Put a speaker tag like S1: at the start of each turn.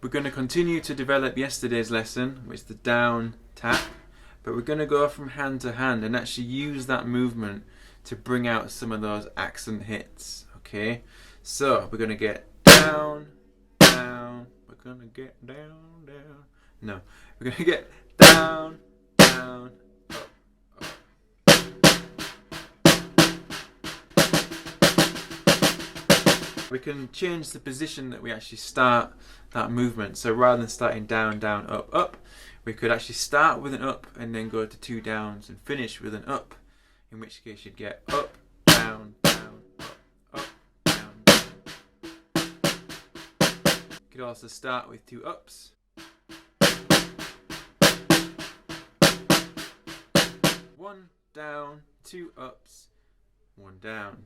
S1: We're going to continue to develop yesterday's lesson, which is the down tap, but we're going to go from hand to hand and actually use that movement to bring out some of those accent hits. Okay, so we're going to get down, down, we're going to get down, down. No, we're going to get down, down, up, up. We can change the position that we actually start that movement. So rather than starting down, down, up, up, we could actually start with an up and then go to two downs and finish with an up. In which case you'd get up, down, down, up, down, down. You could also start with two ups. One down, two ups, one down.